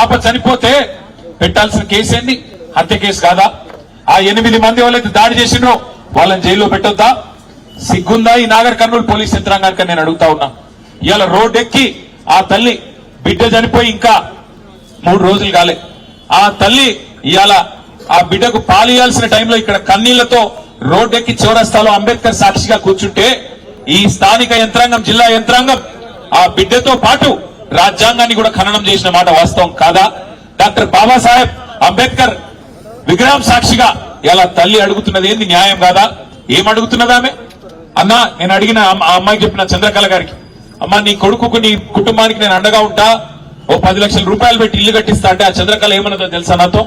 పాప చనిపోతే పెట్టాల్సిన కేసు ఏంది? హత్య కేసు కాదా? ఆ 8 మంది వాళ్ళైతే దాడి చేసిండ్రో వాళ్ళని జైల్లో పెట్టొద్దా? సిగ్గుందా ఈ నాగర్ కర్నూలు పోలీస్ యంత్రాంగానికి నేను అడుగుతా ఉన్నా. ఇవాళ రోడ్డెక్కి ఆ తల్లి బిడ్డ చనిపోయి ఇంకా 3 రోజులు కాలే. ఆ తల్లి ఇవాళ ఆ బిడ్డకు పాలియాల్సిన టైంలో ఇక్కడ కన్నీళ్లతో రోడ్డెక్కి చౌరస్తాలో అంబేద్కర్ సాక్షిగా కూర్చుంటే ఈ స్థానిక యంత్రాంగం, జిల్లా యంత్రాంగం ఆ బిడ్డతో పాటు రాజ్యాంగాన్ని కూడా ఖననం చేసిన మాట వాస్తవం కాదా? డాక్టర్ బాబాసాహెబ్ అంబేద్కర్ విగ్రహం సాక్షిగా ఇలా తల్లి అడుగుతున్నది ఏంది? న్యాయం కాదా? ఏం అడుగుతున్నది ఆమె? అన్నా, నేను అడిగిన ఆ అమ్మాయికి చెప్పిన చంద్రకళ గారికి, అమ్మా నీ కొడుకుకు నీ కుటుంబానికి నేను అండగా ఉంటా, ఓ 10 లక్షల రూపాయలు పెట్టి ఇల్లు కట్టిస్తా అంటే ఆ చంద్రకళ ఏమన్నదో తెలుసా నాతో?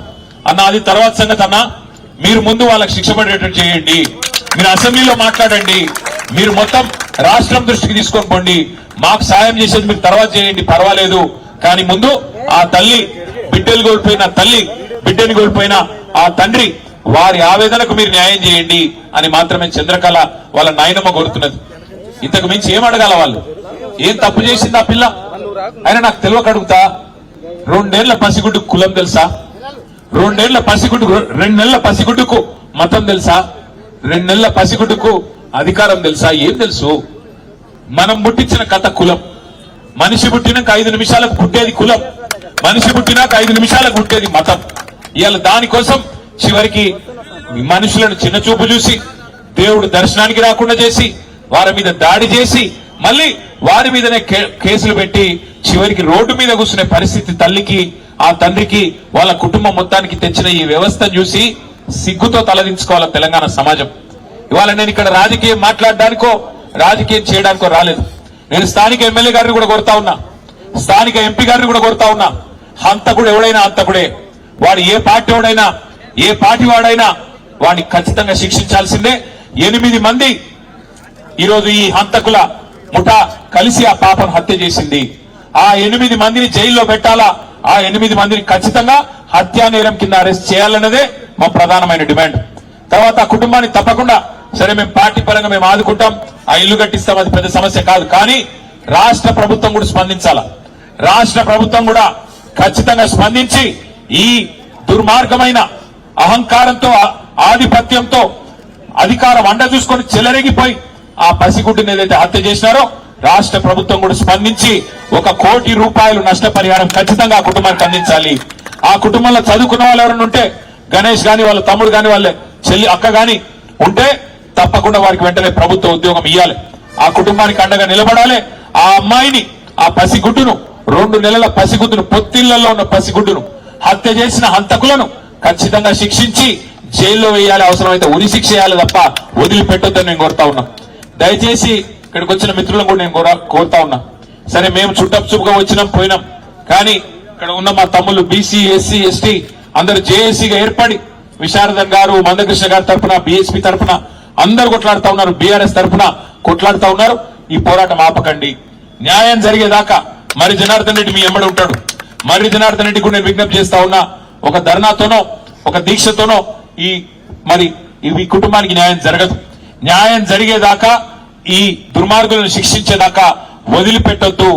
అన్న అది తర్వాత సంగతి అన్నా, మీరు ముందు వాళ్ళకి శిక్ష పడేటట్టు చేయండి, మీరు అసెంబ్లీలో మాట్లాడండి, మీరు మొత్తం రాష్ట్రం దృష్టికి తీసుకొని పోండి, మాకు సాయం చేసేది మీరు తర్వాత చేయండి పర్వాలేదు, కానీ ముందు ఆ తల్లి బిడ్డలు కోల్పోయిన తల్లి బిడ్డని కోల్పోయిన ఆ తండ్రి వారి ఆవేదనకు మీరు న్యాయం చేయండి అని మాత్రమే చంద్రకళ వాళ్ళ నాయనమ్మ కోరుతున్నది. ఇంతకు మించి ఏం అడగాల? వాళ్ళు ఏం తప్పు చేసింది ఆ పిల్ల? అయినా నాకు తెలియక అడుగుతా, 2 ఏళ్ల పసిగుడ్డుకు కులం తెలుసా? 2 నెలల పసిగుడ్డుకు మతం తెలుసా? 2 నెలల పసిగుడ్డుకు అధికారం తెలుసా? ఏం తెలుసు? మనం పుట్టించిన కథ కులం. మనిషి పుట్టినాక 5 నిమిషాలకు పుట్టేది కులం, మనిషి పుట్టినాక 5 నిమిషాలకు పుట్టేది మతం. ఇవాళ దానికోసం చివరికి మనుషులను చిన్న చూపు చూసి, దేవుడు దర్శనానికి రాకుండా చేసి, వారి మీద దాడి చేసి, మళ్ళీ వారి మీదనే కేసులు పెట్టి చివరికి రోడ్డు మీద కూర్చునే పరిస్థితి తల్లికి, ఆ తండ్రికి, వాళ్ళ కుటుంబం మొత్తానికి తెచ్చిన ఈ వ్యవస్థను చూసి సిగ్గుతో తలదించుకోవాలి తెలంగాణ సమాజం. ఇవాళ నేను ఇక్కడ రాజకీయం మాట్లాడడానికో రాజకీయం చేయడానికో రాలేదు. నేను స్థానిక ఎమ్మెల్యే గారిని కూడా కోరుతా ఉన్నా, స్థానిక ఎంపీ గారిని కూడా కోరుతా ఉన్నా, హంతకుడు ఎవడైనా హంతకుడే. వాడు ఏ పార్టీ వాడైనా, ఏ పార్టీ వాడైనా వాడిని ఖచ్చితంగా శిక్షించాల్సిందే. 8 మంది ఈరోజు ఈ హంతకుల ముఠా కలిసి ఆ పాపను హత్య చేసింది. ఆ 8 మందిని జైల్లో పెట్టాలా, ఆ 8 మందిని ఖచ్చితంగా హత్యా నేరం కింద అరెస్ట్ చేయాలన్నదే మా ప్రధానమైన డిమాండ్. తర్వాత ఆ కుటుంబాన్ని తప్పకుండా సరే మేము పార్టీ పరంగా మేము ఆదుకుంటాం, ఆ ఇల్లు కట్టిస్తాం, అది పెద్ద సమస్య కాదు, కానీ రాష్ట్ర ప్రభుత్వం కూడా స్పందించాలా. రాష్ట్ర ప్రభుత్వం కూడా ఖచ్చితంగా స్పందించి ఈ దుర్మార్గమైన అహంకారంతో, ఆధిపత్యంతో, అధికారం అండ చూసుకొని చెలరేగిపోయి ఆ పసిగుడ్డుని ఏదైతే హత్య చేసినారో రాష్ట్ర ప్రభుత్వం కూడా స్పందించి 1 కోటి రూపాయలు నష్టపరిహారం ఖచ్చితంగా ఆ కుటుంబానికి అందించాలి. ఆ కుటుంబంలో చదువుకున్న వాళ్ళు ఎవరైనా ఉంటే, గణేష్ గాని వాళ్ళ తమ్ముడు గాని వాళ్ళ చెల్లి అక్క గాని ఉంటే తప్పకుండా వారికి వెంటనే ప్రభుత్వ ఉద్యోగం ఇవ్వాలి. ఆ కుటుంబానికి అండగా నిలబడాలి. ఆ అమ్మాయిని, ఆ పసిగుడ్డును, 2 నెలల పసిగుడ్డును, పొత్తిళ్లలో ఉన్న పసిగుడ్డును హత్య చేసిన హంతకులను ఖచ్చితంగా శిక్షించి జైల్లో వేయాలి, అవసరమైతే ఉరి శిక్ష చేయాలి తప్ప వదిలిపెట్టొద్దని నేను కోరుతా ఉన్నా. దయచేసి ఇక్కడికి వచ్చిన మిత్రులను కూడా నేను కోరుతా ఉన్నా. సరే మేము చుట్టపుగా వచ్చినాం పోయినాం, కానీ ఇక్కడ ఉన్న మా తమ్ముళ్ళు బీసీ, ఎస్సీ, ఎస్టీ అందరూ జేఏసీగా ఏర్పడి విశారదన్ గారు, మందకృష్ణ గారి తరఫున, బీఎస్పీ తరఫున అందరు కొట్లాడుతా ఉన్నారు, బీఆర్ఎస్ తరఫున కొట్లాడుతా ఉన్నారు. ఈ పోరాటం ఆపకండి. న్యాయం జరిగేదాకా మరి జనార్దన్ రెడ్డి మీ ఎంబడి ఉంటాడు. మరి జనార్దన్ రెడ్డి కూడా నేను విజ్ఞప్తి చేస్తా ఉన్నా, ఒక ధర్నాతోనో ఒక దీక్షతోనో ఈ కుటుంబానికి న్యాయం జరగదు. న్యాయం జరిగేదాకా, ఈ దుర్మార్గులను శిక్షించేదాకా వదిలిపెట్టొద్దు.